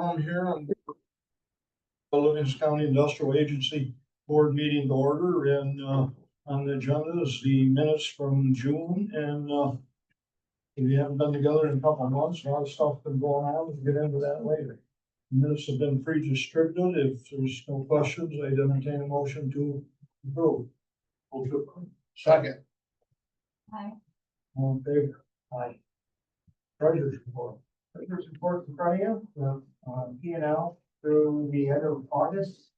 quorum here on the Livingston County Industrial Agency Board meeting to order, and on the agenda is the minutes from June, and we haven't been together in a couple of months. A lot of stuff been going on. We'll get into that later. Minutes have been pre-distributed. If there's no questions, I'd entertain a motion to approve. Second. Aye. All in favor? Aye. Treasurer's report. Treasurer's report in front of you, the P and L through the end of August.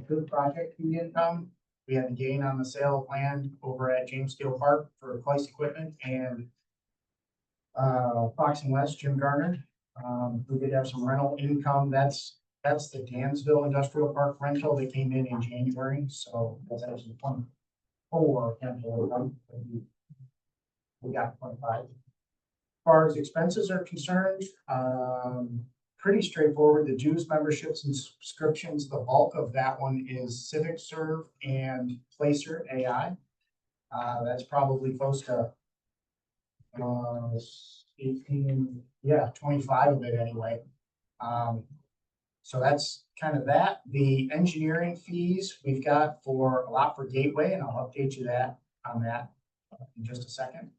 Good project fee income. We had a gain on the sale of land over at James Steel Park for Place Equipment and Fox and West, Jim Garner. We did have some rental income. That's the Dansville Industrial Park rental that came in January. So that's actually 24 rental income. We got 25. As far as expenses are concerned, pretty straightforward. The dues, memberships, and subscriptions, the bulk of that one is Civic Serve and Placer AI. That's probably close to 18, 25 of it anyway. So that's kind of that. The engineering fees we've got for a lot for Gateway, and I'll update you on that in just a second.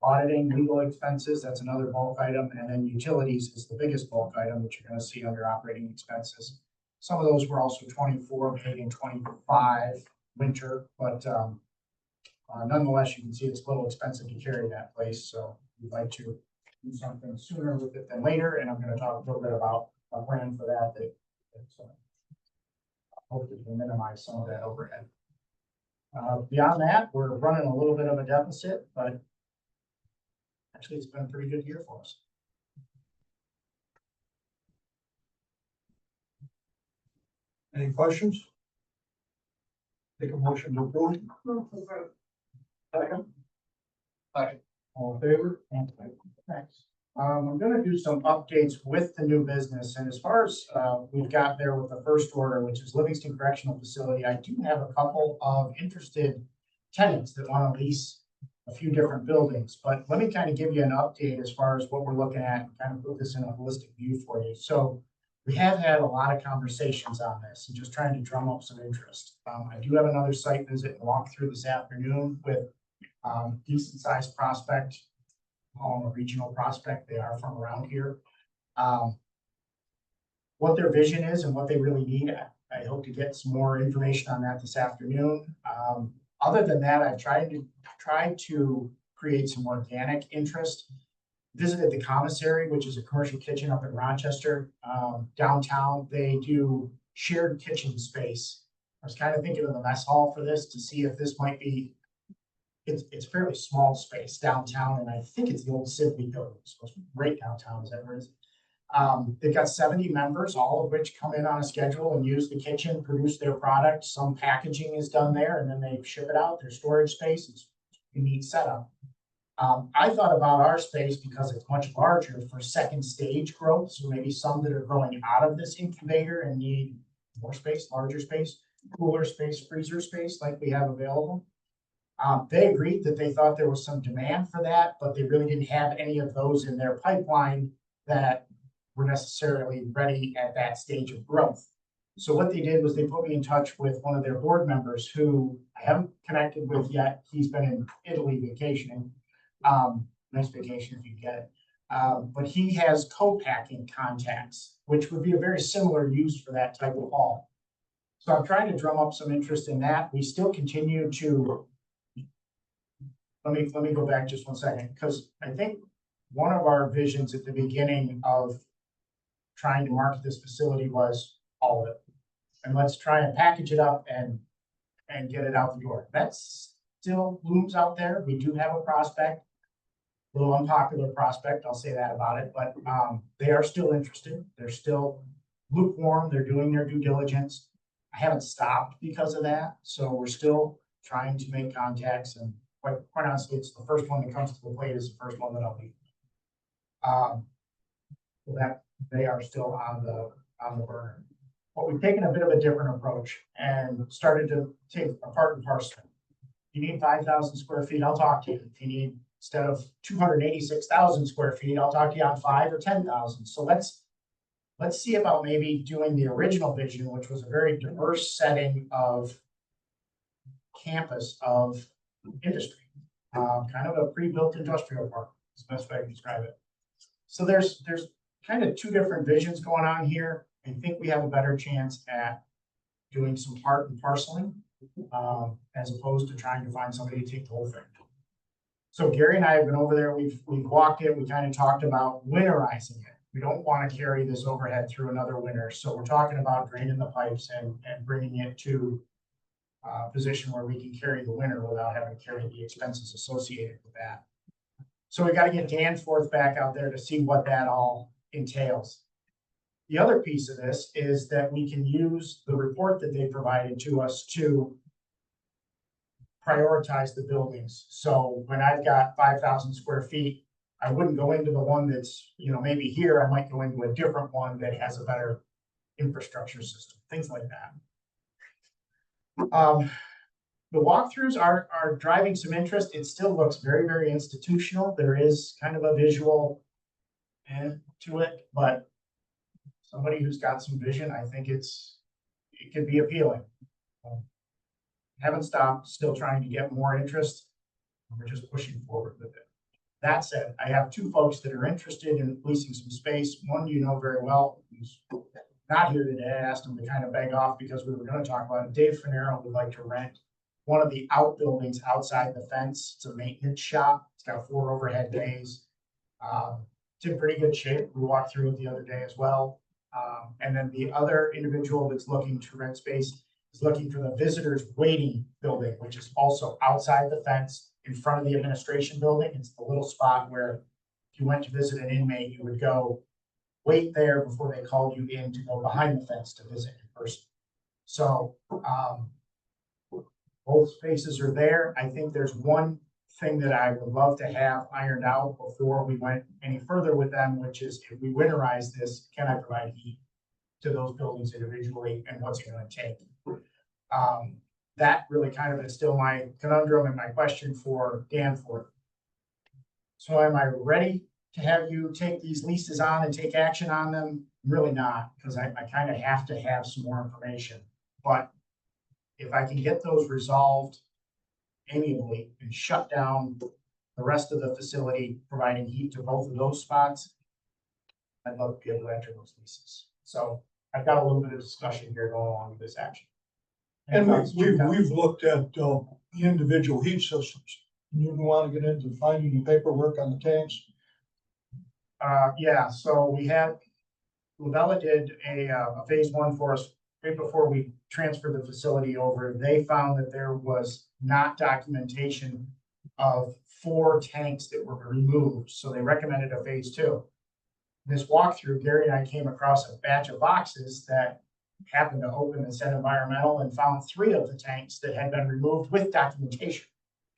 Auditing, legal expenses, that's another bulk item, and then utilities is the biggest bulk item that you're going to see under operating expenses. Some of those were also 24 paid in 25 winter, but nonetheless, you can see it's a little expensive to carry that place, so we'd like to do something sooner with it than later, and I'm going to talk a little bit about a plan for that hopefully will minimize some of that overhead. Beyond that, we're running a little bit of a deficit, but actually it's been a pretty good year for us. Any questions? Take a motion to approve. Second. Aye. All in favor? Thanks. I'm gonna do some updates with the new business, and as far as we've got there with the first order, which is Livingston Correctional Facility, I do have a couple of interested tenants that want to lease a few different buildings, but let me kind of give you an update as far as what we're looking at and kind of put this in a holistic view for you. So we have had a lot of conversations on this and just trying to drum up some interest. I do have another site visit and walk through this afternoon with decent sized prospect, a regional prospect. They are from around here. What their vision is and what they really need, I hope to get some more information on that this afternoon. Other than that, I've tried to create some organic interest. Visited the commissary, which is a commercial kitchen up in Rochester, downtown. They do shared kitchen space. I was kind of thinking of the mess hall for this to see if this might be. It's fairly small space downtown, and I think it's the old Civic building. So it's right downtown, is that where it is? They've got 70 members, all of which come in on a schedule and use the kitchen, produce their product. Some packaging is done there, and then they ship it out. Their storage space is a neat setup. I thought about our space because it's much larger for second stage growth. So maybe some that are growing out of this incubator and need more space, larger space, cooler space, freezer space like we have available. They agreed that they thought there was some demand for that, but they really didn't have any of those in their pipeline that were necessarily ready at that stage of growth. So what they did was they put me in touch with one of their board members who I haven't connected with yet. He's been in Italy vacationing. Nice vacation if you get it. But he has co-packing contacts, which would be a very similar use for that type of hall. So I'm trying to drum up some interest in that. We still continue to. Let me go back just 1 second, because I think one of our visions at the beginning of trying to market this facility was all of it. And let's try and package it up and get it out the door. That still looms out there. We do have a prospect, a little unpopular prospect, I'll say that about it, but they are still interested. They're still lukewarm. They're doing their due diligence. I haven't stopped because of that. So we're still trying to make contacts, and quite honestly, it's the first one that comes to the plate is the first one that I'll leave. So that they are still on the burner. But we've taken a bit of a different approach and started to take apart and parcel. If you need 5,000 square feet, I'll talk to you. If you need instead of 286,000 square feet, I'll talk to you on 5 or 10,000. So let's see about maybe doing the original vision, which was a very diverse setting of campus of industry. Kind of a pre-built industrial park, is the best way I can describe it. So there's kind of two different visions going on here. I think we have a better chance at doing some part and parceling, as opposed to trying to find somebody to take the whole thing. So Gary and I have been over there, we've walked it, we kind of talked about winterizing it. We don't want to carry this overhead through another winter, so we're talking about draining the pipes and bringing it to a position where we can carry the winter without having to carry the expenses associated with that. So we got to get Danforth back out there to see what that all entails. The other piece of this is that we can use the report that they provided to us to prioritize the buildings. So when I've got 5,000 square feet, I wouldn't go into the one that's, maybe here, I might go into a different one that has a better infrastructure system, things like that. The walkthroughs are driving some interest. It still looks very, very institutional. There is kind of a visual to it, but somebody who's got some vision, I think it could be appealing. Haven't stopped, still trying to get more interest. We're just pushing forward with it. That said, I have two folks that are interested in leasing some space. One you know very well, who's not here today. I asked him to kind of beg off because we were going to talk about it. Dave Finero would like to rent one of the outbuildings outside the fence. It's a maintenance shop. It's got 4 overhead bays. It's in pretty good shape. We walked through it the other day as well. And then the other individual that's looking to rent space is looking for the visitors waiting building, which is also outside the fence in front of the administration building. It's the little spot where if you went to visit an inmate, you would go wait there before they called you in to go behind the fence to visit in person. So both spaces are there. I think there's one thing that I would love to have ironed out before we went any further with them, which is if we winterize this, can I provide heat to those buildings individually, and what's it going to take? That really kind of is still my conundrum and my question for Danforth. So am I ready to have you take these leases on and take action on them? Really not, because I kind of have to have some more information. But if I can get those resolved amiably and shut down the rest of the facility, providing heat to both of those spots, I'd love to be able to enter those leases. So I've got a little bit of discussion here going along with this action. And we've looked at the individual heat systems. You want to get into finding the paperwork on the tanks? Yeah, so we had, Lavella did a phase 1 for us right before we transferred the facility over. They found that there was not documentation of 4 tanks that were removed, so they recommended a phase 2. This walkthrough, Gary and I came across a batch of boxes that happened to open and said environmental and found 3 of the tanks that had been removed with documentation.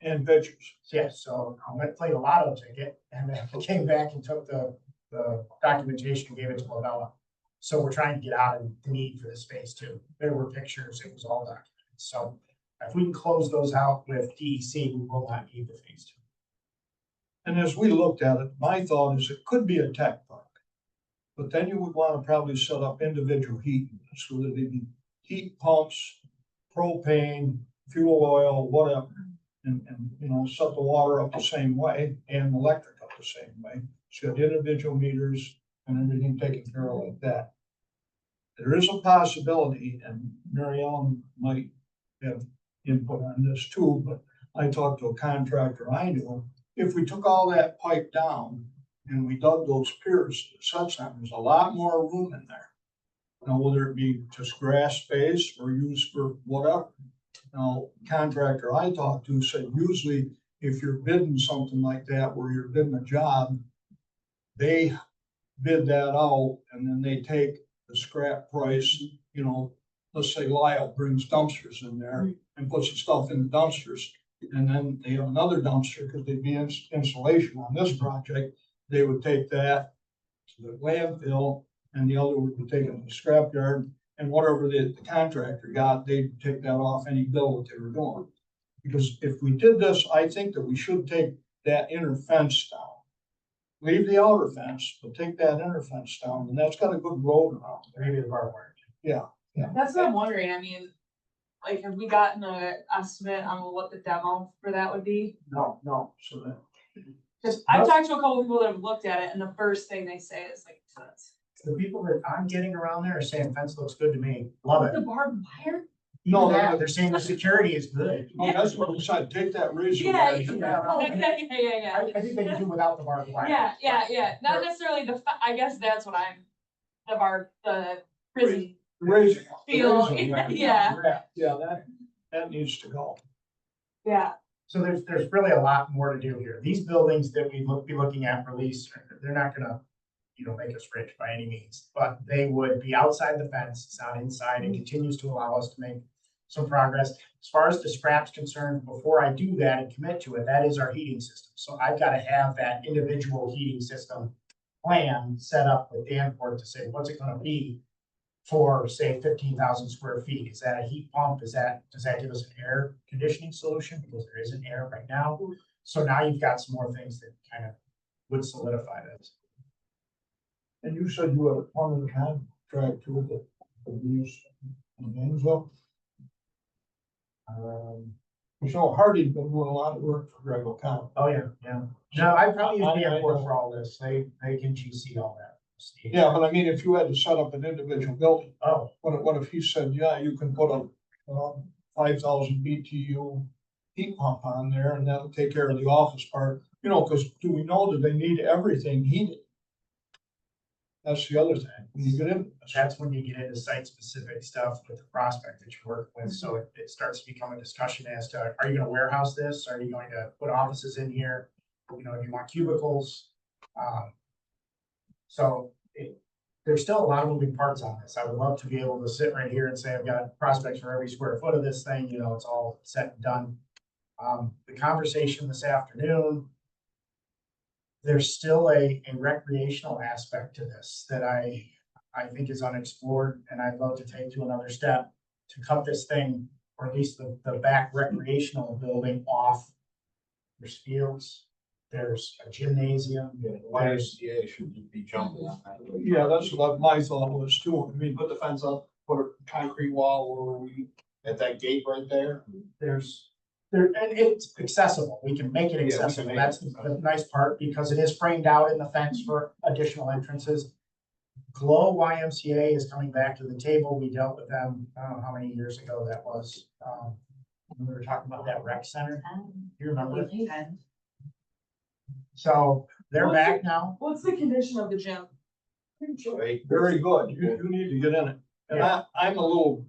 And pictures. Yes, so I went and played a lotto ticket and then came back and took the documentation and gave it to Lavella. So we're trying to get out of the need for this phase 2. There were pictures, it was all documented. So if we can close those out with DEC, we will not need the phase 2. And as we looked at it, my thought is it could be a tech park. But then you would want to probably set up individual heat units, so that they'd be heat pumps, propane, fuel oil, whatever. And set the water up the same way and electric up the same way. So you have individual meters and everything taken care of like that. There is a possibility, and Mary Ellen might have input on this too, but I talked to a contractor I knew. If we took all that pipe down and we dug those piers, such that there's a lot more room in there. Now, whether it be just grass space or used for whatever. Now, contractor I talked to said usually if you're bidding something like that, where you're bidding a job, they bid that out and then they take the scrap price, let's say Lyle brings dumpsters in there and puts the stuff in the dumpsters. And then they have another dumpster because they'd be installation on this project. They would take that to the landfill and the other would be taken to the scrap yard. And whatever the contractor got, they'd take that off any bill that they were doing. Because if we did this, I think that we should take that inner fence down. Leave the outer fence, but take that inner fence down, and that's got a good road around it. Maybe the barbed wire. Yeah, That's what I'm wondering, I mean, like, have we gotten a estimate on what the demo for that would be? no, so that, Cause I've talked to a couple people that have looked at it, and the first thing they say is like, fence. The people that I'm getting around there are saying fence looks good to me, love it. The barbed wire? No, Even that, they're saying the security is good. oh, that's what we said, take that razor. Yeah, blade. yeah. I think they can do without the barbed wire. Yeah, not necessarily I guess that's what the prison Razor. feel, razor, yeah. Yeah, that needs to go. Yeah, So there's really a lot more to do here. These buildings that we be looking at for lease, they're not gonna, make us rich by any means, but they would be outside the fence, it's not inside, and continues to allow us to make some progress. As far as the scrap's concerned, before I do that and commit to it, that is our heating system. So I've gotta have that individual heating system plan set up with Danport to say, what's it gonna be for, say, 15,000 square feet? Is that a heat pump? Does that give us an air conditioning solution? Because there isn't air right now. So now you've got some more things that kind of would solidify this. And you said you were on the contract with the use in Gainesville. So Hardy's been doing a lot of work for Grego County. Oh, yeah. No, I probably use Danport for all this. They can GC all that. Yeah, but I mean, if you had to set up an individual building, Oh, what if he said, yeah, you can put a 5,000 BTU heat pump on there and that'll take care of the office part, because do we know that they need everything heated? That's the other thing, when you get into this. that's when you get into site-specific stuff with the prospect that you're working with. So it starts to become a discussion as to, are you gonna warehouse this? Are you going to put offices in here? Do you want cubicles? So there's still a lot of moving parts on this. I would love to be able to sit right here and say, I've got prospects for every square foot of this thing, it's all set and done. The conversation this afternoon, there's still a recreational aspect to this that I think is unexplored, and I'd love to take to another step to cut this thing, or at least the back recreational building off. There's fields, there's a gymnasium, there's, YMCA should be jumping on that. Yeah, that's what my thought was too. I mean, Put the fence up, put a concrete wall where we, at that gate right there. and it's accessible. We can make it Yeah, we can accessible. make That's it the nice part, because it is framed out in the fence for additional entrances. Glow YMCA is coming back to the table. We dealt with them, I don't know how many years ago that was. When we were talking about that rec center. You remember? So they're back now. what's the condition of the gym? Right? very good, you need to get in it. And I'm a little,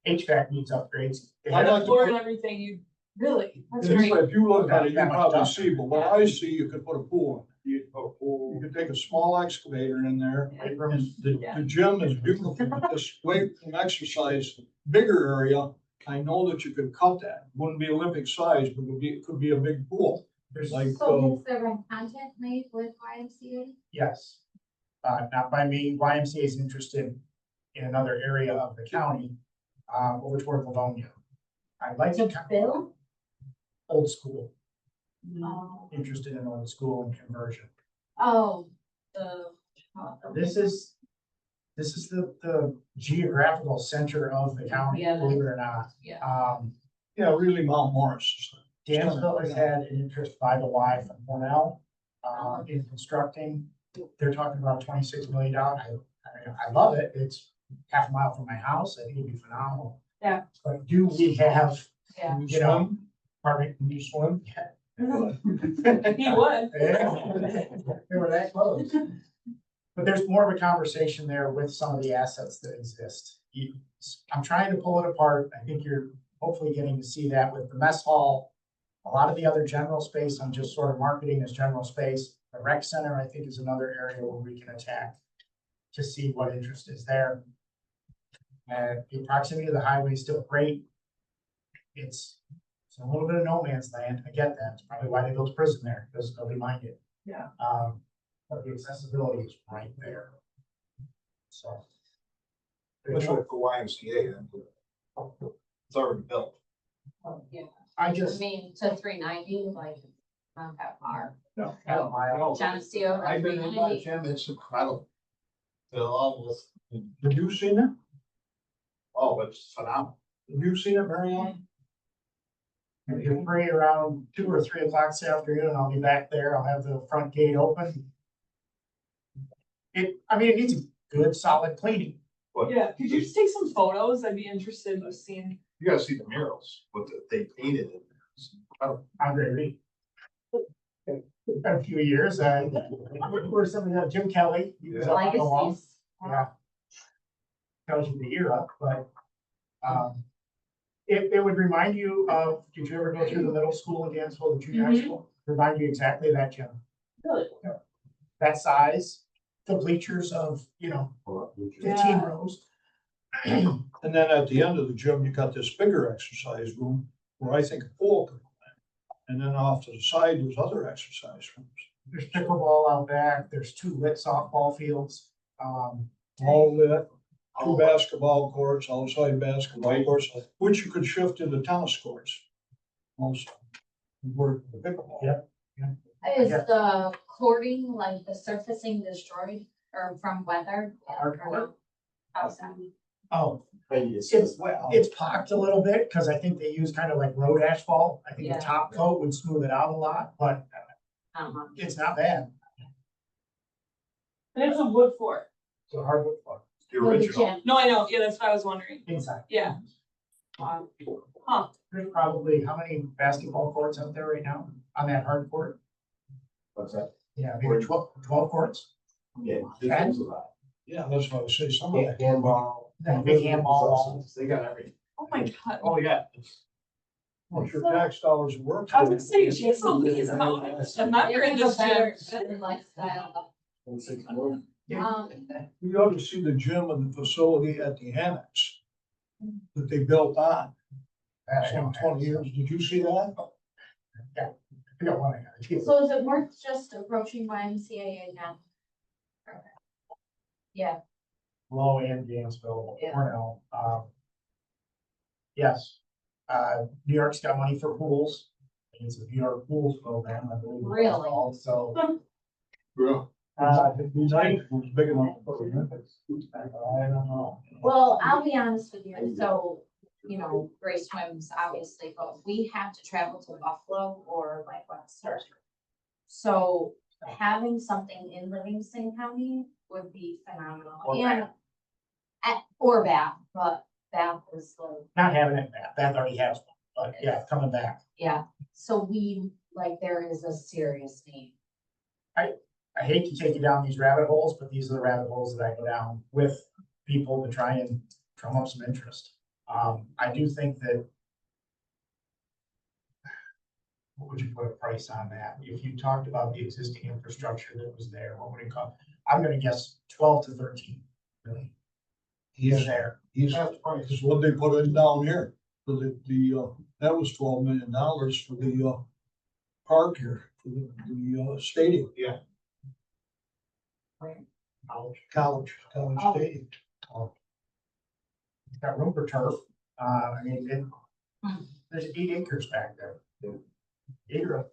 HVAC needs upgrades. They I had- like to Floor put- and everything, that's if great. you look at it, you That much probably stuff. see, but what I see, you could put a pool in. You could take a small excavator in there. Weight rooms. The gym is beautiful, this weight and exercise, bigger area, I know that you could cut that, wouldn't be Olympic size, but it could be a big pool. There's Like, So is there a content made with YMCA? Yes. Not by me. YMCA is interested in another area of the county, over toward Livonia. I'd like to, Bill? old school, Oh, interested in old school and conversion. the. This is the geographical center of the county, Yeah. believe it or not. Yeah. yeah, really Mount Morris. Dansville has had an interest by the Y from Cornell, in constructing. They're talking about $26 million. I love it. It's half a mile from my house. I think it'd be phenomenal. Yeah. But do we have, Yeah. You know, pardon can you swim? He would. They were that close. But there's more of a conversation there with some of the assets that exist. I'm trying to pull it apart. I think you're hopefully getting to see that with the mess hall. A lot of the other general space, I'm just sort of marketing as general space. The rec center, I think, is another area where we can attack to see what interest is there. And the proximity to the highway is still great. It's a little bit of no man's land. I get that. It's probably why they built a prison there, because nobody minded. Yeah. But the accessibility is right there. So. Which would for YMCA then. It's already built. Yeah, I I just, mean, to 390, like. not that far. No. No. Geneseo. I've been in that gym, it's incredible. The levels, Have you seen it? oh, it's phenomenal. Have you seen it, Marianne? If you're free around 2 or 3 o'clock this afternoon, I'll be back there. I'll have the front gate open. I mean, it needs a good solid cleaning. Yeah, could you just take some photos? I'd be interested in just seeing. You gotta see the murals, they painted in there. It's incredible. Andre Reed. A few years, where some of Jim Kelly. he was up on the wall. Legacies. Yeah. Tells you the era, but, it would remind you of, did you ever go through the middle school in Dansville, the junior high Mhm. school? Remind you exactly of that gym. Really? That size, the bleachers of, 15 Yeah. rows. And then at the end of the gym, you got this bigger exercise room where I think a pool could go in. And then off to the side, there's other exercise rooms. There's pickleball out back, there's 2 lit softball fields. All lit, 2 basketball courts, outside basketball courts, which you could shift into tennis courts. Also, work the pickleball. Yep. Is the courting, like the surfacing destroyed or from weather? Hard or court? no? Outside. Oh, It's, it's pocked a little bit, because I think they use kind of like road asphalt. I think the Yeah. top coat would smooth it out a lot, but I don't know. it's not bad. And it's a wood floor. It's a hardwood floor the For the original. gym. No, I know, yeah, that's what I was wondering. inside. Yeah. Wow. Huh, There's probably, how many basketball courts out there right now on that hard court? What's that? Yeah, maybe 12 courts. Yeah. Ten? Yeah, that's what I say, some of that. Handball. That big handball. They got everything. oh my God. Oh, yeah. What's your tax dollars worth? I was gonna say, geez, Louise, how much? I'm not You're in in this a better gym. lifestyle. Yeah. You ought to see the gym and the facility at the annex that they built on some 20 years. Did you see that? I got one. I gotta do. So is it worth just approaching YMCA again? Yeah, Low and Gainesville, Yeah. Cornell, yes. New York's got money for pools. It's a New York pools program, I believe. it's Really? called, So, Yeah. It'd be nice if it was big enough for the Olympics. I don't know. well, I'll be honest with you, so, Grace swims obviously, but we have to travel to Buffalo or like Webster. So having something in Livingston County would be phenomenal. Or And or Bath, but Bath is like, not having it, that already has one, but yeah, coming back. yeah, so there is a serious need. I hate to take you down these rabbit holes, but these are the rabbit holes that I go down with people to try and drum up some interest. I do think that. What would you put a price on that? If you talked about the existing infrastructure that was there, what would it cost? I'm gonna guess 12 to 13 million. He's there. He's, because what they put in down here, for that was $12 million for the, park here, for the stadium. Yeah. College Oh. stadium. It's got room for turf. I mean, Hmm. there's 8 acres back there. 8 or,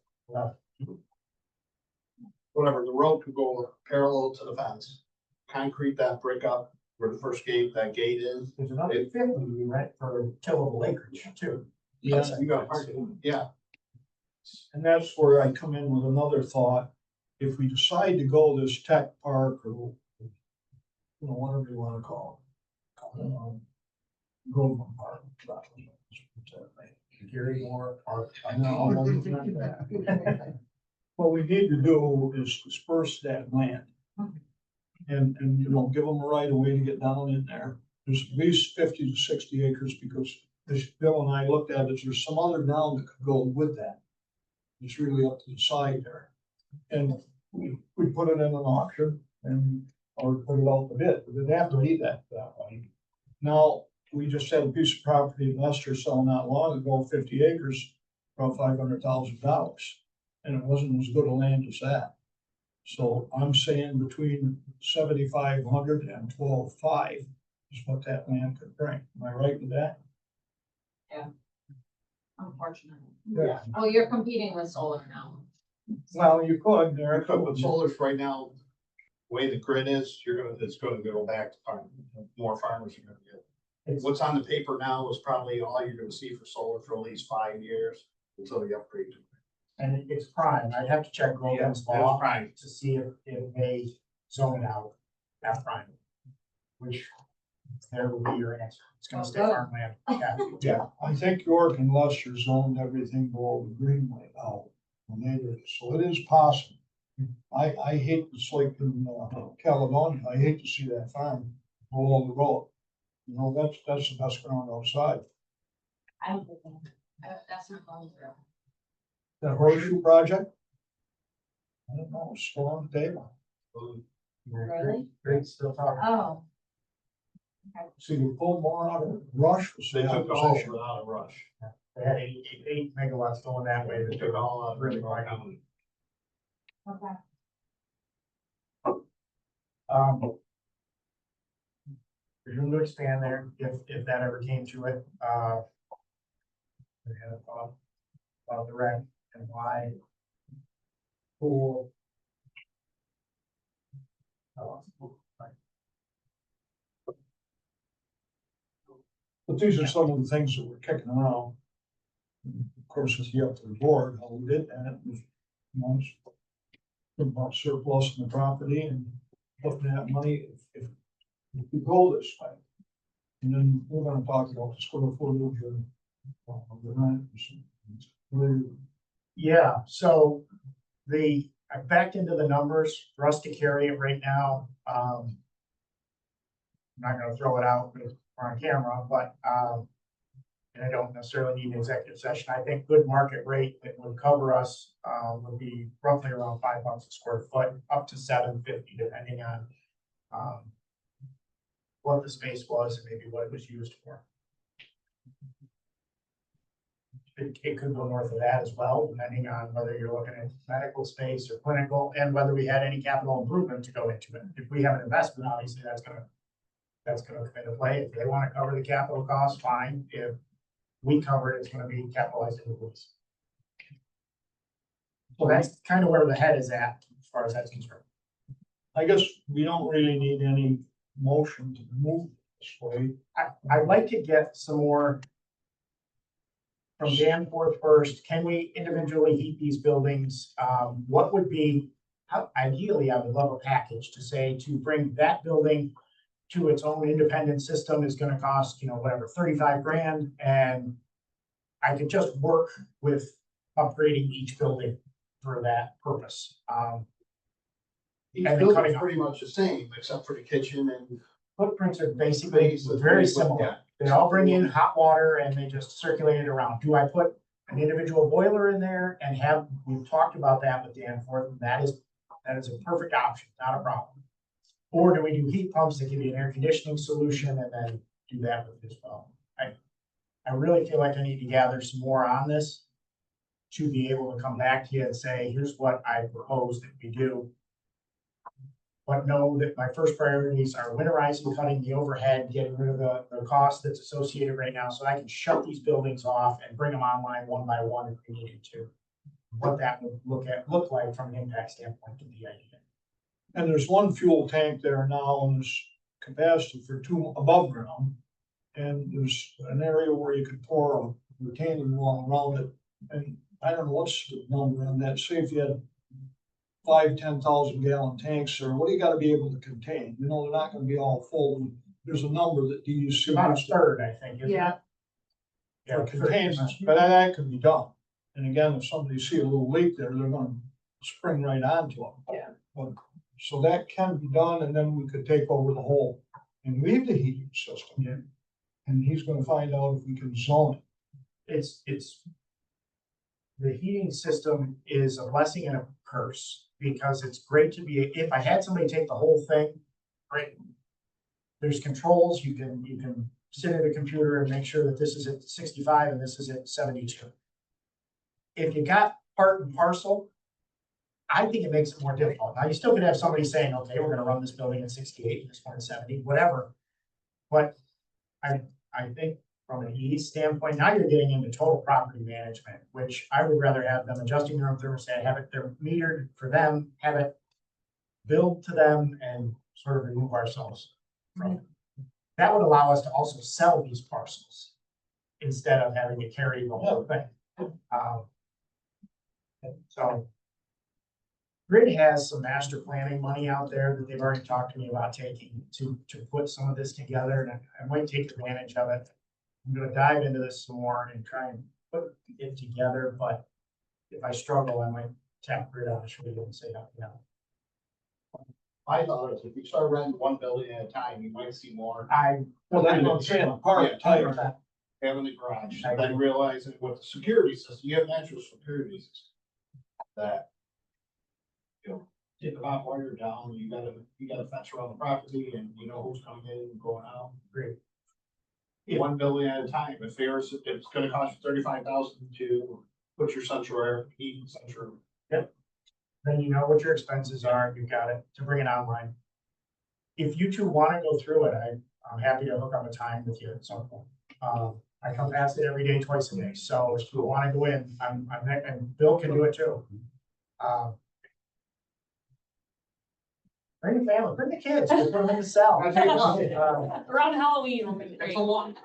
Whatever, the road could go parallel to the fence. Concrete that brick up where the first gate, that gate is. there's another 50 you rent for tillable acreage too. Yeah, You got parking, yeah. and that's where I come in with another thought. If we decide to go this tech park or, whatever you wanna call it. Groveland Park. Gary Moore Park. No, what we need to do is disperse that land. And, give them a right of way to get down in there. There's at least 50 to 60 acres because as Bill and I looked at it, there's some other ground that could go with that. It's really up to the side there. And we put it in an auction or put it out the bid, but it'd have to be that way. Now, we just had a piece of property in Lester sell not long ago, 50 acres, about $500,000. And it wasn't as good a land as that. So I'm saying between 7,500 and 12,500 is what that land could bring. Am I right with that? Unfortunately. Yeah. Well, you're competing with solar now. Well, you could, there. But solar's right now, the way the grid is, it's gonna go back to farming. More farmers are gonna get. It's- What's on the paper now is probably all you're gonna see for solar for at least 5 years until you upgrade to. And it's prime. I'd have to check Groveland's Yeah, law it's prime. to see if they zone it out at prime. Which there will be your answer. It's gonna stay farmland. Yeah. Yeah, I think York and Leicester zoned everything below the greenway out. When they did it. So it is possible. I hate, it's like in Caledonia, I hate to see that farm below the road. You know, that's the best ground outside. That's not going through. That horseshoe project? I don't know, it's still on the table. Really? Great, still talking. Oh, See, we pulled more out of Rush. was They the took all opposition. without a rush. They had eight megawatts going that way. They took all out. Really Really quick. okay. There's room to expand there if that ever came to it. We had a thought about the rec and why. Pool. But these are some of the things that we're kicking around. Of course, it's up to the board, how we did that, was, you know, about surplus in the property and putting that money, if we go this way. And then we're gonna talk about the square footage and the rent. Yeah, so I backed into the numbers for us to carry it right now. I'm not gonna throw it out on camera, but, and I don't necessarily need an executive session. I think good market rate that would cover us, would be roughly around $5 a square foot, up to $750, depending on, what the space was and maybe what it was used for. It could go north of that as well, depending on whether you're looking at medical space or clinical, and whether we had any capital improvement to go into it. If we have an investment, obviously, that's gonna come into play. If they wanna cover the capital cost, fine. If we cover it, it's gonna be capitalized in the books. So that's kind of where the head is at, as far as that's concerned. I guess we don't really need any motion to move this way. I'd like to get some more from Danforth first. Can we individually heat these buildings? What would be, ideally, I would love a package to say, to bring that building to its own independent system is gonna cost, whatever, 35 grand, and I could just work with upgrading each building for that purpose. Each And then building's cutting off. pretty much the same, except for the kitchen and. Footprints are basically very similar. Yeah. They all bring in hot water and they just circulate it around. Do I put an individual boiler in there and we've talked about that with Danforth, and that is a perfect option, not a problem. Or do we do heat pumps that give you an air conditioning solution and then do that with it as well? I really feel like I need to gather some more on this to be able to come back to you and say, here's what I propose that we do. But know that my first priorities are winterizing, cutting the overhead, getting rid of the cost that's associated right now, so I can shut these buildings off and bring them online one by one if we needed to. What that would look like from an impact standpoint to the idea. And there's one fuel tank there now, and there's capacity for 2 above ground. And there's an area where you could pour a retaining wall around it. And I don't know what's the number on that, say if you had 5,000-10,000 gallon tanks, or what do you gotta be able to contain? They're not gonna be all full. There's a number that DEC. About a third, I think, isn't it? Yeah. Yeah, For containment, but that can be done. And again, if somebody see a little leak there, they're gonna spring right onto them. Yeah. But, so that can be done, and then we could take over the whole and leave the heating system. Yeah. And he's gonna find out if we can zone it. it's. The heating system is a blessing and a curse, because it's great to be, if I had somebody take the whole thing, great. There's controls, you can sit at a computer and make sure that this is at 65 and this is at 72. If you got part and parcel, I think it makes it more difficult. Now, you still could have somebody saying, okay, we're gonna run this building at 68, this one at 70, whatever. But I think from an ease standpoint. Now you're getting into total property management, which I would rather have them adjusting their own thermostat, have it, they're metered for them, have it billed to them and sort of remove ourselves from it. That would allow us to also sell these parcels instead of having to carry the whole thing. So Grid has some master planning money out there that they've already talked to me about taking to put some of this together, and I might take advantage of it. I'm gonna dive into this some more and try and put it together, but if I struggle, I might tap Grid on the shoulder and say, you know, My thought is if you start renting one building at a time, you might see more. Well, that's what I'm saying, part type. Having the garage, I then realizing with the security system, you have an actual security system. That. You know, take the hot wire down, you got a fence around the property and you know who's coming in and going out. Great. One building at a time, if it's gonna cost you 35,000 to put your central air, heat, central. Then you know what your expenses are, you've got it to bring it online. If you two wanna go through it, I'm happy to hook up a time with you at some point. I come past it every day, twice a day, so if you wanna go in, I'm there, and Bill can do it too. Bring the family, bring the kids, we'll put them in the cell. Around Halloween, we'll make it It's great. a long,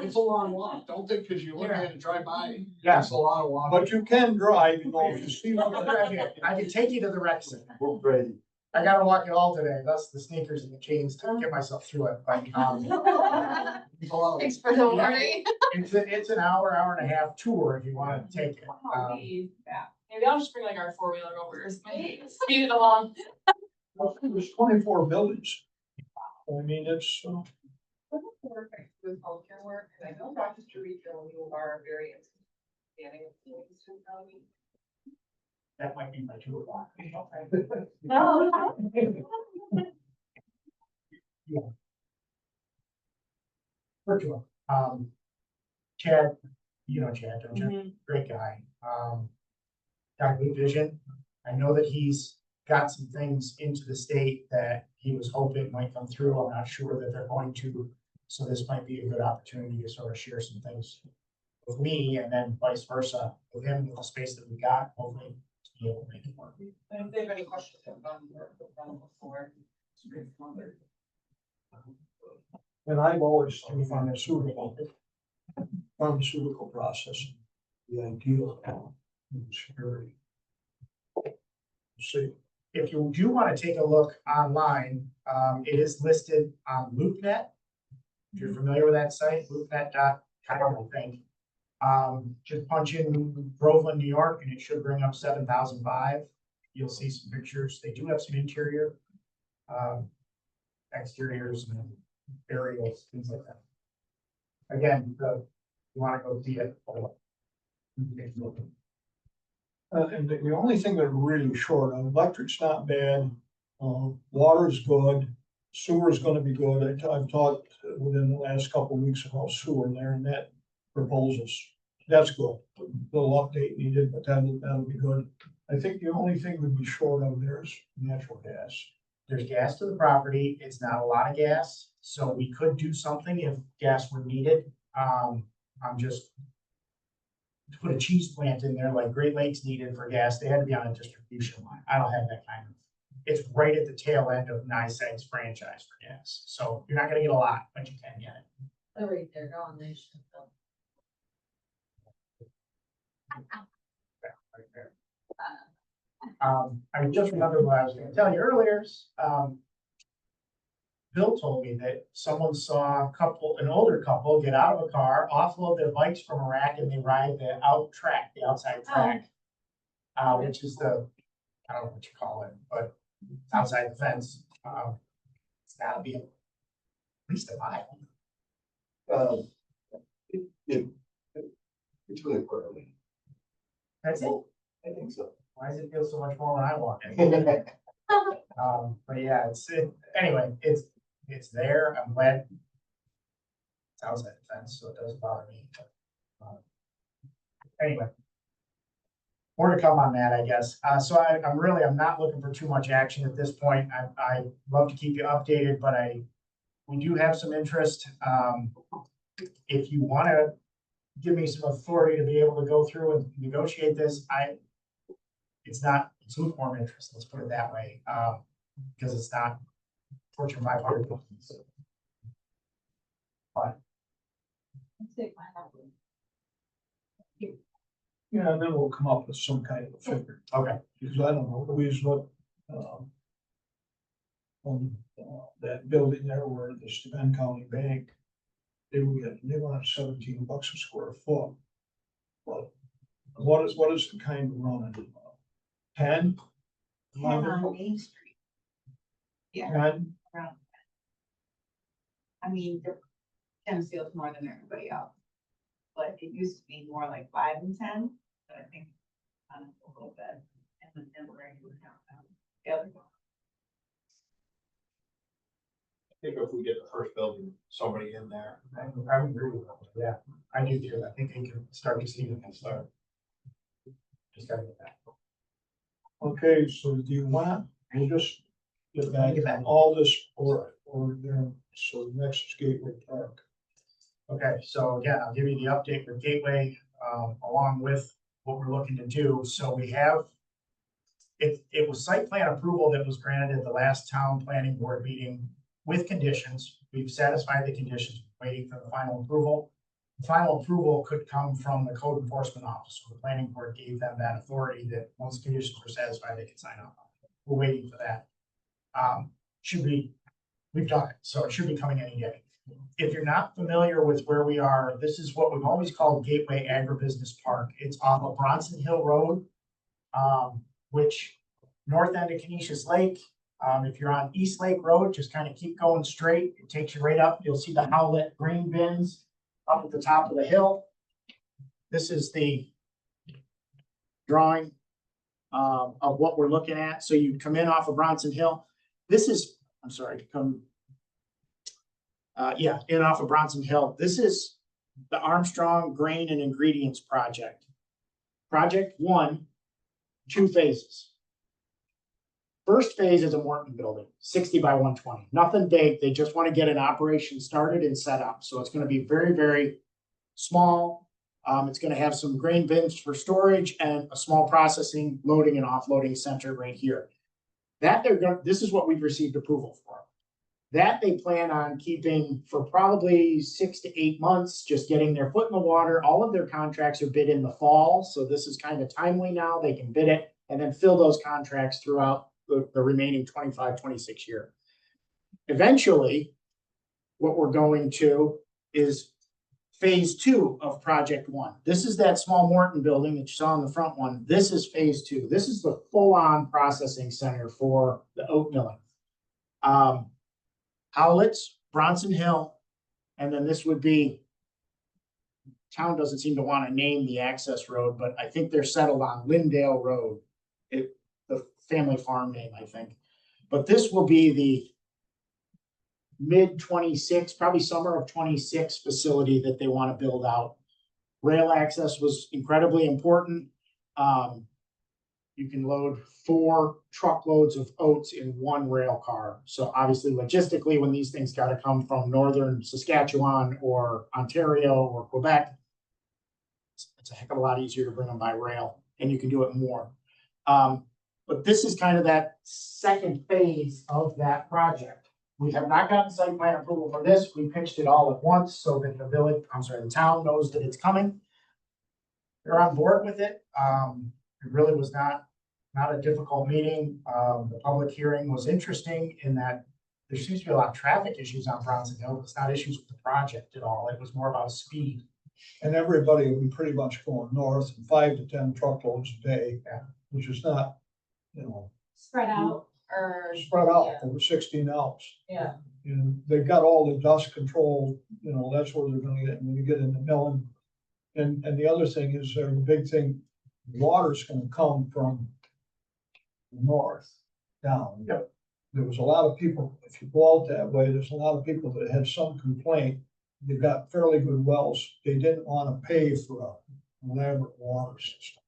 it's a long walk, don't think, cause you look at it and drive by, Yes. it's a lot of walk. But you can drive, you know, if you see one. I can take you to the rec center. I gotta walk it all today, thus the sneakers and the chains to get myself through it, but, It's a lot of- Thanks for the warning. it's an hour and a half tour if you wanna take it. Yeah, maybe I'll just bring like our four-wheeler over, or something, speed it along. Well, there's 24 buildings. I mean, it's, Perfect with healthcare work, and I know Rochester Regional, you are very understanding of things in county. That might be my 2 o'clock. No. Virtual. Chad, you know Chad, don't you? Mhm. Great guy. Got good vision. I know that he's got some things into the state that he was hoping might come through. I'm not sure that they're going to. So this might be a good opportunity to sort of share some things with me and then vice versa with him with the space that we got, hopefully to be able to make it work. And if they have any questions, I've done work with them before. It's great fun. and I've always thought pharmaceutical processing, the ideal security. See, If you do want to take a look online, it is listed on LoopNet. If you're familiar with that site, loopnet.com, I think. Just punch in Groveland, New York, and it should bring up 7005. You'll see some pictures. They do have some interior, exteriors and aerials, things like that. Again, you want to go see it. and the only thing they're really short on, electric's not bad, water's good, sewer's gonna be good. I've talked within the last couple of weeks about sewer there and that proposals. That's good. Little update needed, but that'll be good. I think the only thing we'd be short of there is natural gas. There's gas to the property. It's not a lot of gas, so we could do something if gas were needed. I'm just to put a cheese plant in there like Great Lakes needed for gas, they had to be on a distribution line. I don't have that kind of. It's right at the tail end of NYSEG's franchise for gas, so you're not gonna get a lot, but you can get it. They're right there going, they should go. Right there. I just remembered what I was gonna tell you earlier. Bill told me that someone saw an older couple get out of a car, offload their bikes from a rack and they ride the outside track. Which is I don't know what you call it, but outside the fence. It's gotta be at least a mile. It's really important. That's it. I think so. Why does it feel so much more when I walk in? But yeah, anyway, it's there. I'm glad. It's outside the fence, so it doesn't bother me. Anyway. More to come on that, I guess. So I'm not looking for too much action at this point. I love to keep you updated, but we do have some interest. if you wanna give me some authority to be able to go through and negotiate this, it's lukewarm interest, let's put it that way, because it's not Fortune 500. But Yeah, and then we'll come up with some kind of a figure, okay, because I don't know, Louise, what, on, that building there where the Steuben County Bank, they want $17 a square foot. But what is the kind of running? 10? 10 on Main Street. Yeah, 10? around. I mean, 10 feels more than everybody else. But it used to be more like 5 and 10, but I think on a little bit. And then we're going to count down the other one. I think if we get the first building, somebody in there. I would agree with that, yeah, I do too, I think they can start to see them and start. Just gotta get that. Okay, so do you want, we'll just get back on all this or there, so next is Gateway Park. Okay, so again, I'll give you the update with Gateway, along with what we're looking to do. So we have, it was site plan approval that was granted at the last town planning board meeting with conditions. We've satisfied the conditions, waiting for the final approval. The final approval could come from the code enforcement officer. The planning board gave them that authority that once conditions were satisfied, they could sign off on it. We're waiting for that. We've done it, so it should be coming any day. If you're not familiar with where we are, this is what we've always called Gateway Agribusiness Park. It's off of Bronson Hill Road, which north end of Canisius Lake. If you're on East Lake Road, just kind of keep going straight. It takes you right up. You'll see the Howlett grain bins up at the top of the hill. This is the drawing of what we're looking at. So you come in off of Bronson Hill. This is, I'm sorry, in off of Bronson Hill. This is the Armstrong Grain and Ingredients Project. Project 1, 2 phases. First phase is a Morton building, 60 by 120. Nothing big. They just want to get an operation started and set up. So it's going to be very, very small. It's going to have some grain bins for storage and a small processing, loading and offloading center right here. This is what we've received approval for. That they plan on keeping for probably 6 to 8 months, just getting their foot in the water. All of their contracts are bid in the fall. So this is kind of timely now. They can bid it and then fill those contracts throughout the remaining 25-26 year. Eventually, what we're going to is phase 2 of project 1. This is that small Morton building that you saw in the front one. This is phase 2. This is the full-on processing center for the oat milling. Howlett's, Bronson Hill, and then this would be, town doesn't seem to want to name the access road, but I think they're settled on Lindale Road. The family farm name, I think. But this will be the mid-26, probably summer of 26 facility that they want to build out. Rail access was incredibly important. You can load 4 truckloads of oats in 1 rail car. So obviously logistically, when these things got to come from northern Saskatchewan or Ontario or Quebec, it's a heck of a lot easier to bring them by rail, and you can do it more. But this is kind of that second phase of that project. We have not gotten site plan approval for this. We pitched it all at once so that the town knows that it's coming. They're on board with it. It really was not a difficult meeting. The public hearing was interesting in that there seems to be a lot of traffic issues on Bronson Hill. It's not issues with the project at all. It was more about speed. And everybody will be pretty much going north, 5 to 10 truckloads a day, which is not, Spread out or. spread out Yeah. over 16 hours. Yeah. And they've got all the dust control, that's where they're gonna get, when you get into milling. And the other thing is, the big thing, water's gonna come from the north down. Yep. There was a lot of people, if you go out that way, there's a lot of people that had some complaint. They've got fairly good wells. They didn't want to pay for a elaborate water system.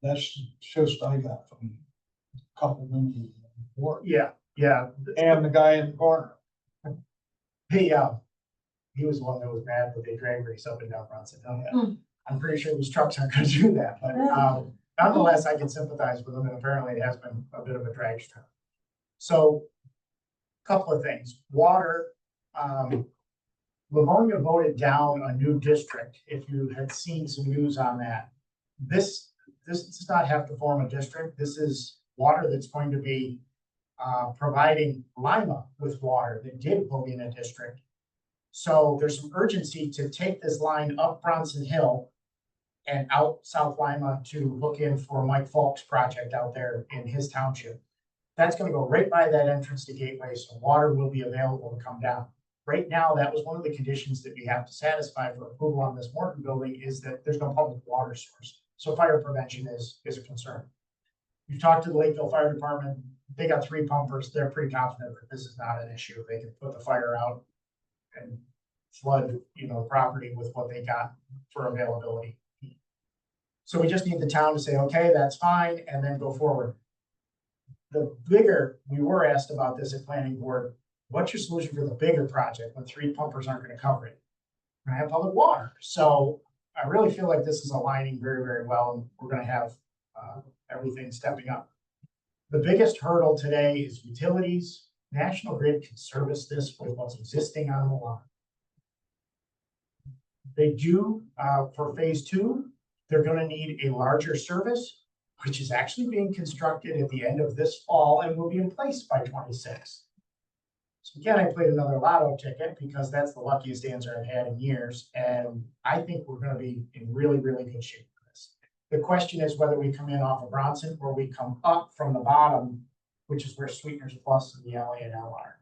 That's just I got from a couple members of the board. Yeah. And the guy in the corner. Hey, he was the one that was mad that they drag race up and down Bronson Hill. Hmm. I'm pretty sure these trucks aren't gonna do that, but, nonetheless, I can sympathize with them, and apparently it has been a bit of a drag strip. So, couple of things, water, Livonia voted down a new district, if you had seen some news on that. This does not have to form a district, this is water that's going to be providing Lima with water that did vote in a district. So there's some urgency to take this line up Bronson Hill and out South Lima to look in for Mike Falk's project out there in his township. That's gonna go right by that entrance to Gateway, so water will be available to come down. Right now, that was one of the conditions that we have to satisfy for approval on this Morton building is that there's no public water source. So fire prevention is a concern. We've talked to the Lakeville Fire Department. They got 3 pumpers. They're pretty confident that this is not an issue. They can put the fire out and flood, the property with what they got for availability. So we just need the town to say, okay, that's fine, and then go forward. We were asked about this at planning board. What's your solution for the bigger project when 3 pumpers aren't gonna cover it? I have public water. So I really feel like this is aligning very, very well, and we're gonna have everything stepping up. The biggest hurdle today is utilities. National Grid can service this with what's existing on the line. They do, for phase 2, they're gonna need a larger service, which is actually being constructed at the end of this fall and will be in place by 26. So again, I played another lotto ticket because that's the luckiest answer I've had in years, and I think we're gonna be in really, really good shape for this. The question is whether we come in off of Bronson or we come up from the bottom, which is where Sweeteners Plus and the LA and L are.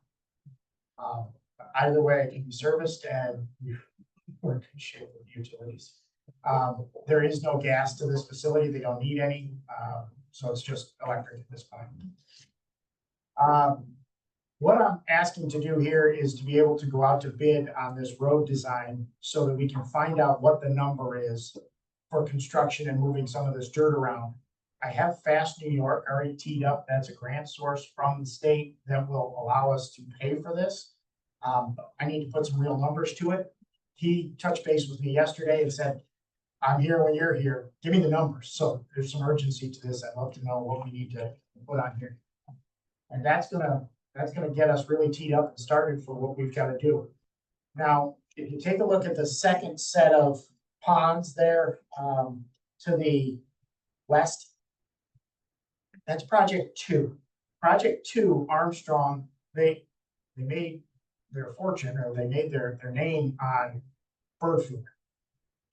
Either way, it can be serviced and we're in good shape with utilities. There is no gas to this facility. They don't need any, so it's just electric at this point. What I'm asking to do here is to be able to go out to bid on this road design so that we can find out what the number is for construction and moving some of this dirt around. I have Fast New York already teed up. That's a grant source from the state that will allow us to pay for this. I need to put some real numbers to it. He touched base with me yesterday and said, I'm here when you're here. Give me the numbers. So there's some urgency to this. I'd love to know what we need to put on here. And that's gonna get us really teed up and started for what we've got to do. Now, if you take a look at the second set of ponds there, to the west, that's project 2. Project 2, Armstrong, they made their fortune, or they made their name on bird food.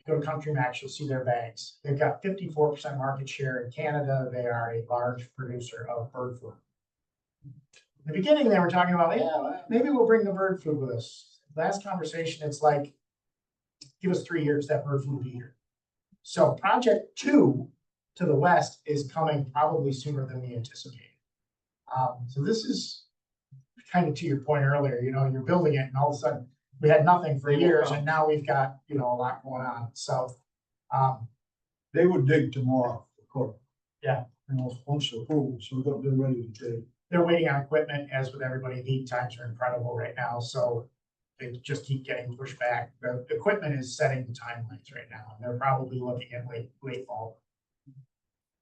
Go to Country Max, you'll see their bags. They've got 54% market share in Canada. They are a large producer of bird food. In the beginning, they were talking about, yeah, maybe we'll bring the bird food with us. Last conversation, it's like, give us 3 years, that bird food will be here. So project 2 to the west is coming probably sooner than we anticipated. So this is kind of to your point earlier, you're building it and all of a sudden we had nothing for years and now we've got, a lot going on. So, They would dig tomorrow, of course. Yeah. Once approved, so they're ready to dig. they're waiting on equipment, as with everybody. Lead times are incredible right now, so they just keep getting pushed back. The equipment is setting the timelines right now, and they're probably looking at late fall.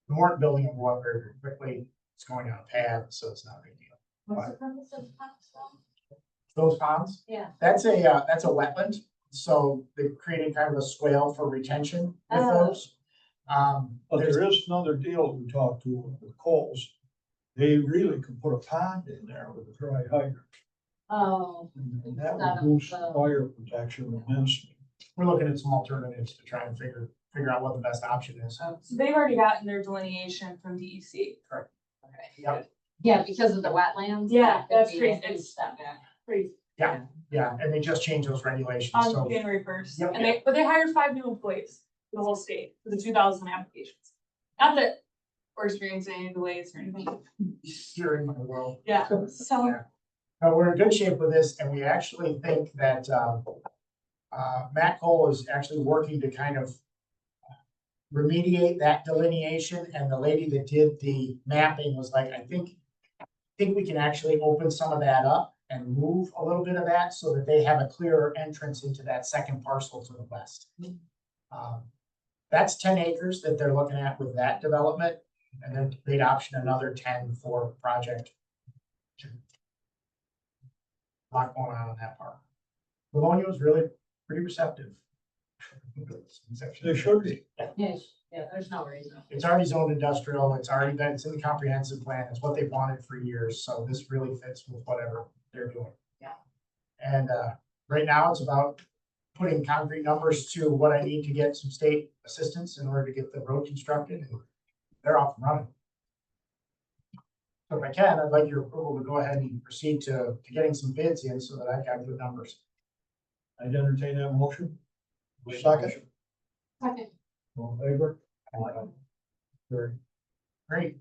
The Morton building will go up very, very quickly. It's going on a pad, so it's not a big deal. What's the purpose of the pumps though? Those ponds, Yeah. that's a wetland, so they created kind of a swale for retention with Oh. those. But There's- there is another deal we talked to with Coles. They really could put a pond in there with a dry hydrant. Oh, And that Instead of would boost the- fire protection immensely. We're looking at some alternatives to try and figure out what the best option is. So they've already gotten their delineation from DEC. Yep. yeah, because of the wetlands. Yeah, that could that's be a crazy. huge It's- step back. Crazy. Yeah, and they just changed those regulations, On so. January 1st, Yep. and they hired 5 new employees for the whole state for the 2,000 applications. Not that we're experiencing any delays or anything. You're in my world. Yeah, so Yeah. No, we're in good shape with this, and we actually think that, Matt Cole is actually working to kind of remediate that delineation, and the lady that did the mapping was like, I think we can actually open some of that up and move a little bit of that so that they have a clearer entrance into that second parcel to the west. That's 10 acres that they're looking at with that development, and then they'd option another 10 for project. A lot going on in that part. Livonia was really pretty receptive. They should be. Yes, yeah, there's no reason. It's already zoned industrial, it's already been, it's in the comprehensive plan, it's what they've wanted for years, so this really fits with whatever they're doing. Yeah. And, right now, it's about putting concrete numbers to what I need to get some state assistance in order to get the road constructed, and they're off and running. So if I can, I'd like your approval to go ahead and proceed to getting some bids in so that I got good numbers. I'd entertain that motion. Second, Second. all in favor? Very. Great.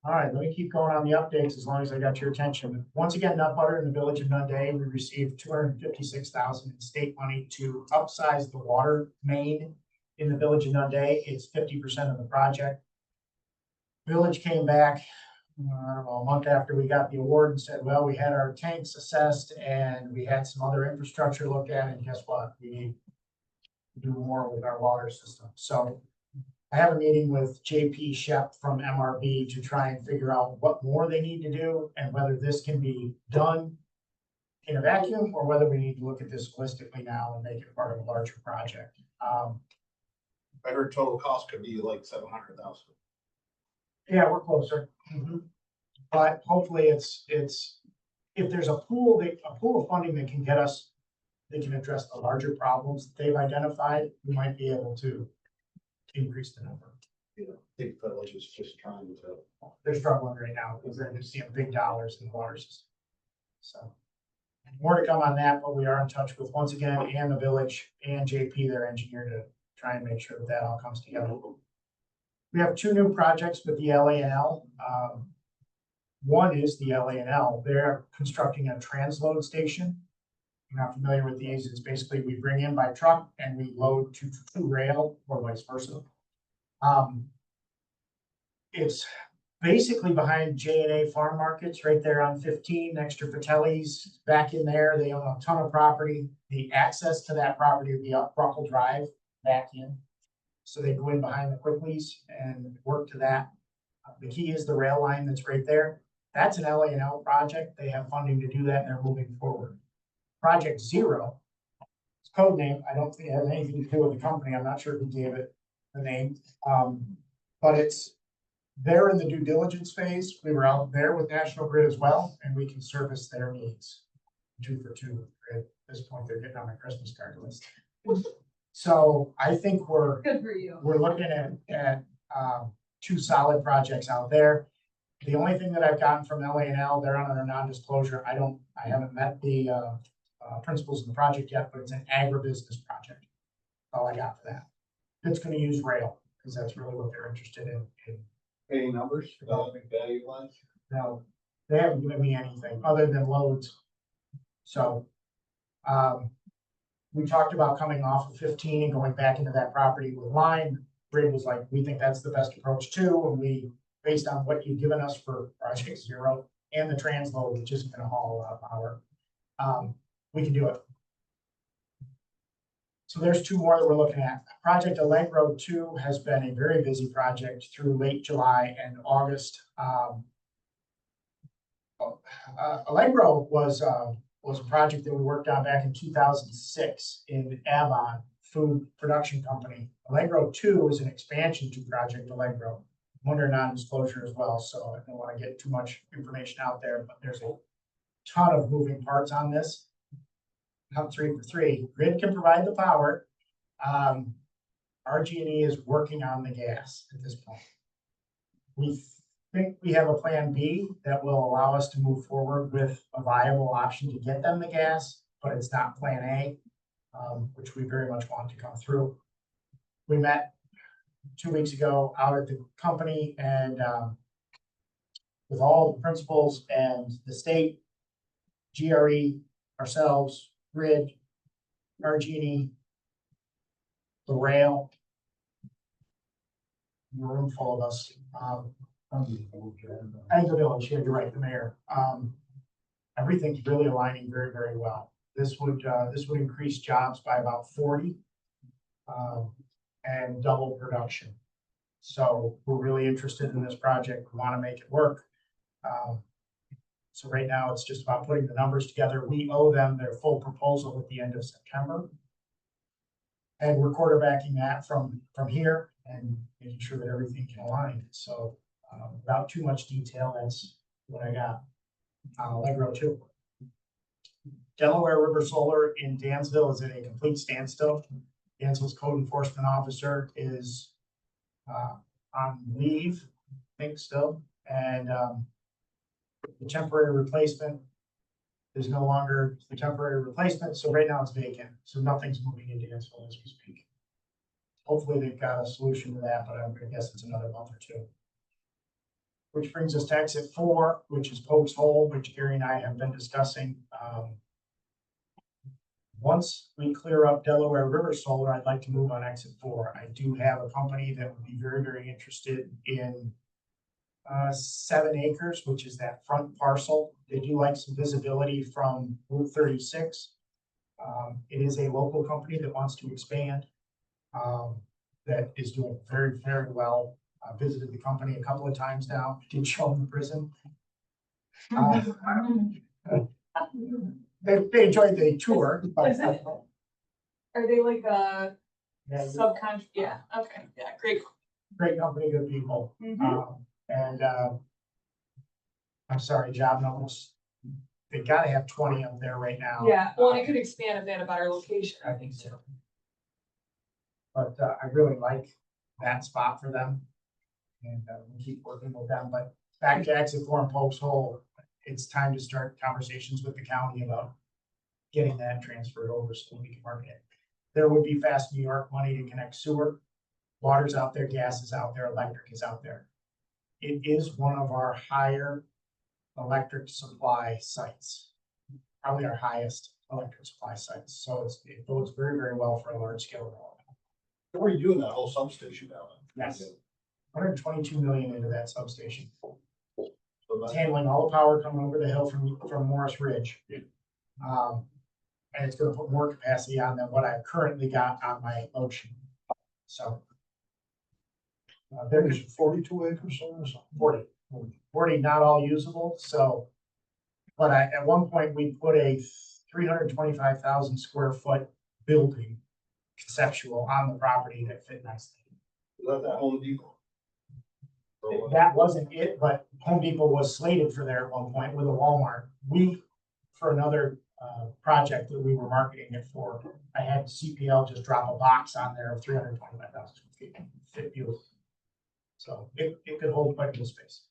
All right, let me keep going on the updates as long as I got your attention. Once again, Nut Butter in the Village of Nunde, we received $256,000 in state money to upsize the water main in the Village of Nunde. It's 50% of the project. Village came back, I don't know, a month after we got the award and said, well, we had our tanks assessed and we had some other infrastructure looked at, and guess what? We need to do more with our water system. So I have a meeting with JP Shep from MRB to try and figure out what more they need to do and whether this can be done in a vacuum or whether we need to look at this holistically now and make it part of a larger project. I heard total cost could be like 700,000. Yeah, we're closer. But hopefully it's, if there's a pool of funding that can get us, that can address the larger problems that they've identified, we might be able to increase the number. I think Village is just trying to. They're struggling right now because they're just seeing big dollars in the water system. So more to come on that, but we are in touch with, once again, and the village and JP, their engineer, to try and make sure that that all comes together. We have two new projects with the LANL. One is the LANL. They're constructing a transload station. If you're not familiar with these, it's basically we bring in by truck and we load to rail or vice versa. It's basically behind J&A Farm Markets, right there on 15, next to Fratelli's, back in there. They own a ton of property. The access to that property would be up Bruckle Drive, back in. So they go in behind the Quicklies and work to that. The key is the rail line that's right there. That's an LANL project. They have funding to do that and they're moving forward. Project Zero, it's code name. I don't think it has anything to do with the company. I'm not sure who gave it the name. But they're in the due diligence phase. We were out there with National Grid as well, and we can service their needs. 2 for 2. At this point, they're getting on my Christmas card list. So I think we're Good for you. looking at two solid projects out there. The only thing that I've gotten from LANL, they're on a non-disclosure. I haven't met the principals of the project yet, but it's an agribusiness project. All I got for that. It's gonna use rail, because that's really what they're interested in. Any numbers, developing value wise? No, they haven't given me anything other than loads. So, we talked about coming off of 15 and going back into that property with line. Grid was like, we think that's the best approach too, and we, based on what you've given us for Project Zero and the transload, which isn't gonna haul a lot of power, we can do it. So there's two more that we're looking at. Project Allegro 2 has been a very busy project through late July and August. Allegro was a project that we worked on back in 2006 in Avon Food Production Company. Allegro 2 is an expansion to Project Allegro. I'm under non-disclosure as well, so I don't want to get too much information out there, but there's a ton of moving parts on this. Not 3 for 3. Grid can provide the power. RG&E is working on the gas at this point. We think we have a plan B that will allow us to move forward with a viable option to get them the gas, but it's not plan A, which we very much want to come through. We met 2 weeks ago out at the company and with all the principals and the state, GRE, ourselves, Grid, RG&E, the rail, a room full of us. And the village, yeah, you're right, the mayor. everything's really aligning very, very well. This would increase jobs by about 40, and double production. So we're really interested in this project. We want to make it work. So right now, it's just about putting the numbers together. We owe them their full proposal at the end of September. And we're quarterbacking that from here and making sure that everything can align. So without too much detail, that's what I got. Allegro 2. Delaware River Solar in Dansville is at a complete standstill. Dansville's code enforcement officer is on leave, I think still, and the temporary replacement is no longer the temporary replacement, so right now it's vacant, so nothing's moving into Dansville as we speak. Hopefully they've got a solution to that, but I guess it's another month or two. Which brings us to exit 4, which is Pope's Hole, which Gary and I have been discussing. Once we clear up Delaware River Solar, I'd like to move on exit 4. I do have a company that would be very, very interested in 7 acres, which is that front parcel. They do like some visibility from Route 36. It is a local company that wants to expand, that is doing very, very well. I visited the company a couple of times now, did show them the prison. They enjoyed the tour. But, Is it? Are they like a yeah, subcontract? Yeah, okay, yeah, great. great company, good people. Mhm. And I'm sorry, job numbers. They gotta have 20 up there right now. Yeah, well, and it could expand if they had a better location. I think so. But I really like that spot for them. And we'll keep working with them, but back to exit 4 and Pope's Hole, it's time to start conversations with the county about getting that transferred over so we can market it. There would be Fast New York money to connect sewer. Water's out there, gas is out there, electric is out there. It is one of our higher electric supply sites, probably our highest electric supply sites. So it bodes very, very well for a large scale development. What were you doing that whole substation down there? Yes. 122 million into that substation. So It's that- handling all the power coming over the hill from Morris Ridge. And it's gonna put more capacity on than what I've currently got on my load sheet. So. There's There's 42 acres or something. 40 not all usable, so. But at one point, we put a 325,000 square foot building conceptual on the property that fit nicely. Is that Home Depot? So, That wasn't it, but Home Depot was slated for there at one point with a Walmart. For another project that we were marketing it for, I had CPL just drop a box on there of 325,000 square feet. Fit beautiful. So it could hold quite a bit of space.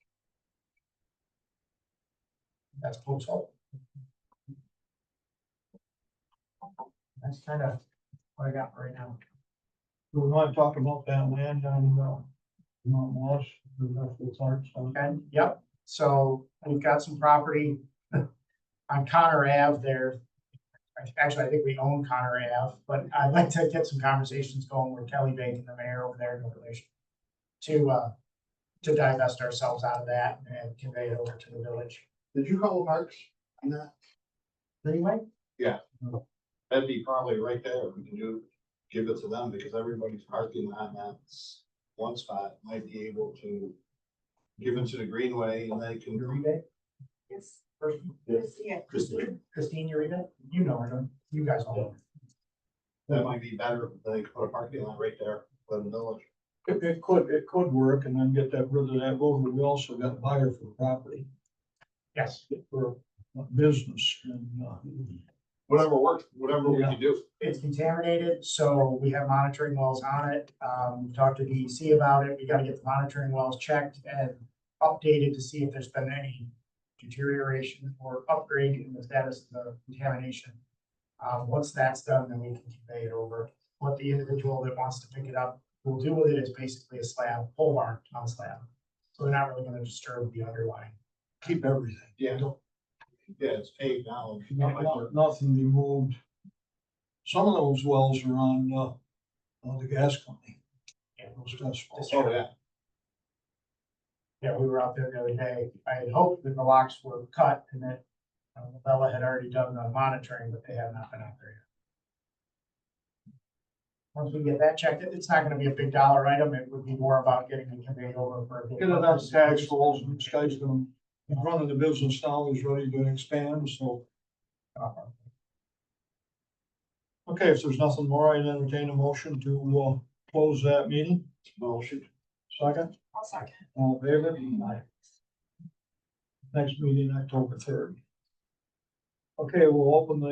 That's Pope's Hole. That's kind of what I got right now. We want to talk about that land on, Mount Moss, the National Park. And, yep, so we've got some property on Connor Ave there. Actually, I think we own Connor Ave, but I'd like to get some conversations going with Kelly Bank and the mayor over there in relation to divest ourselves out of that and convey it over to the village. Did you call the parks on that? Anyway, That'd be probably right there. We can give it to them because everybody's parking on that one spot. Might be able to give it to the Greenway and they can. Eureka, Yes. first, Yeah. Christine Eureka, you know her, don't you? You guys all know. That might be better. They could put a parking lot right there for the village. It could work and then get rid of that road, but we also got a buyer for the property Yes, for business and, Whatever works, whatever we can do. it's contaminated, so we have monitoring wells on it. We've talked to DEC about it. We gotta get the monitoring wells checked and updated to see if there's been any deterioration or upgrade in the status of the contamination. Once that's done, then we can convey it over. What the individual that wants to pick it up will do with it is basically a slab, pole barn on a slab. So they're not really gonna disturb the underlying. keep everything. Yeah. Yeah, it's paved now. Nothing removed. Some of those wells are on, the gas company. Those gas wells. Oh, yeah. Yeah, we were out there the other day. I had hoped that the locks were cut and that Bella had already done the monitoring, but they have not been out there yet. Once we get that checked, it's not gonna be a big dollar item, it would be more about getting it conveyed over for. Get it on tax rolls, and this guy's gonna, he's running the business now, he's ready to expand, so. Okay, if there's nothing more, I'd entertain a motion to, close that meeting. Motion. Second, I'll second. all in favor? Next meeting, October 3rd. Okay, we'll open the